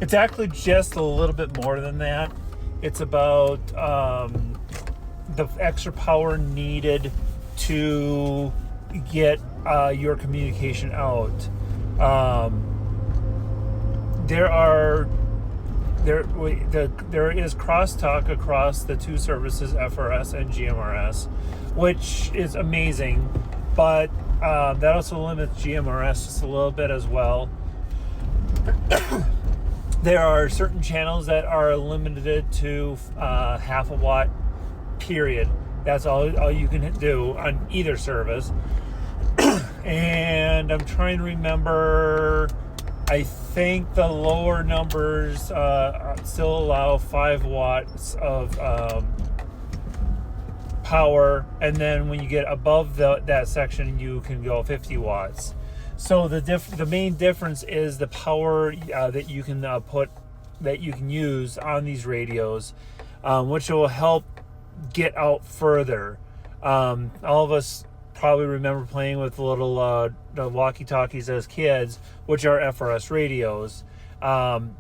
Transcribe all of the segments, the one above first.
It's actually just a little bit more than that. It's about the extra power needed to get your communication out. There is crosstalk across the two services, FRS and GMRS, which is amazing, but that also limits GMRS just a little bit as well. There are certain channels that are limited to half a watt, period. That's all you can do on either service. And I'm trying to remember, I think the lower numbers still allow 5 watts of power, and then when you get above that section, you can go 50 watts. So the main difference is the power that you can that you can use on these radios, which will help get out further. All of us probably remember playing with little the walkie-talkies as kids, which are FRS radios. And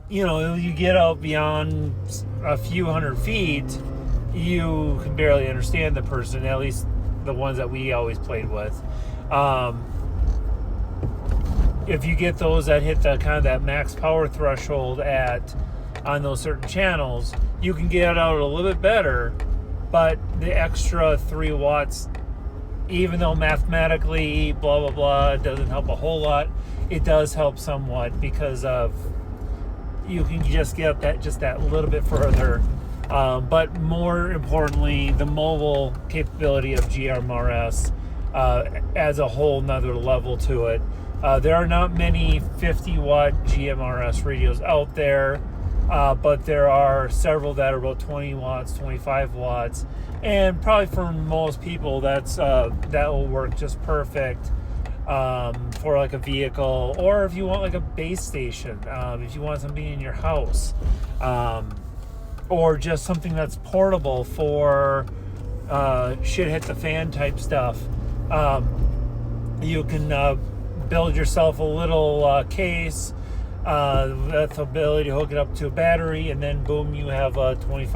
you get out beyond a few hundred feet, you can barely understand the person, at least the ones that we always played with. If you get those that hit the kind of that max power threshold on those certain channels, you can get out a little bit better. But the extra 3 watts, even though mathematically blah blah blah, it doesn't help a whole lot, it does help somewhat because of you can just get up that little bit further. But more importantly, the mobile capability of GMRS adds a whole nother level to it. There are not many 50 watt GMRS radios out there, but there are several that are about 20 watts, 25 watts, and probably for most people that will work just perfect for like a vehicle, or if you want like a base station, if you want something in your house, or just something that's portable for shit hit the fan type stuff. You can build yourself a little case with the ability to hook it up to a battery, and then boom, you have a 20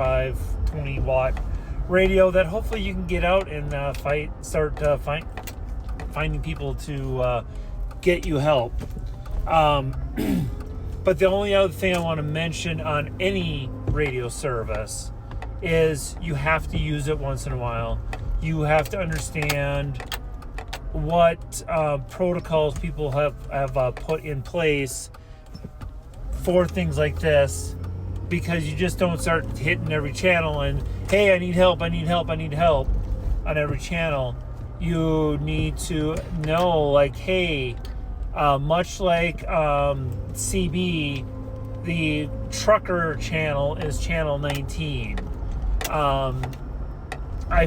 watt radio that hopefully you can get out and start finding people to get you help. But the only other thing I want to mention on any radio service is you have to use it once in a while. You have to understand what protocols people have put in place for things like this, because you just don't start hitting every channel and, hey, I need help on every channel. You need to know, like, hey, much like CB, the trucker channel is channel 19. I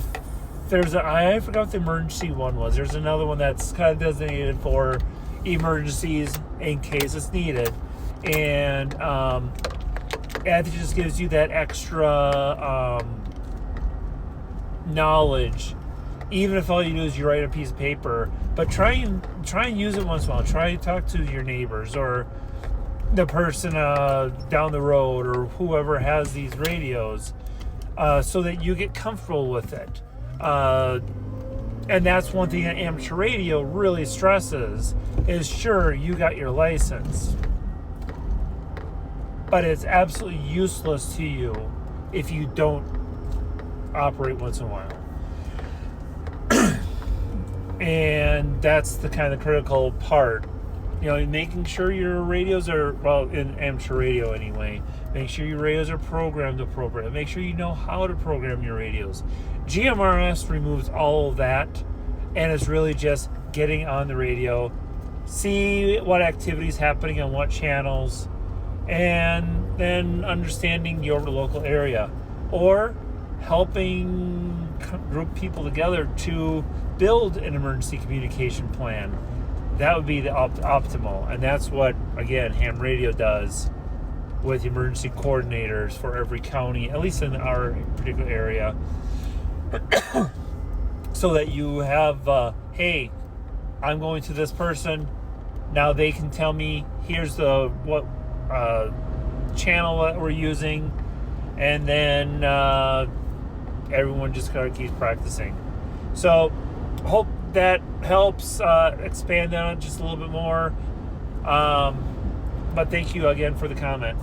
forgot what the emergency one was. There's another one that's kind of designated for emergencies in case it's needed. And it just gives you that extra knowledge, even if all you do is you write a piece of paper. But try and use it once in a while. Try to talk to your neighbors or the person down the road or whoever has these radios, so that you get comfortable with it. And that's one thing that amateur radio really stresses is, sure, you got your license, but it's absolutely useless to you if you don't operate once in a while. And that's the kind of critical part. Making sure your radios are, well, in amateur radio anyway, make sure your radios are programmed appropriately. Make sure you know how to program your radios. GMRS removes all of that, and it's really just getting on the radio, see what activity's happening on what channels, and then understanding your local area, or helping group people together to build an emergency communication plan. That would be the optimal, and that's what, again, ham radio does with emergency coordinators for every county, at least in our particular area, so that you have, hey, I'm going to this person, now they can tell me, here's what channel that we're using, and then everyone just kind of keeps practicing. So hope that helps expand on it just a little bit more. But thank you again for the comment.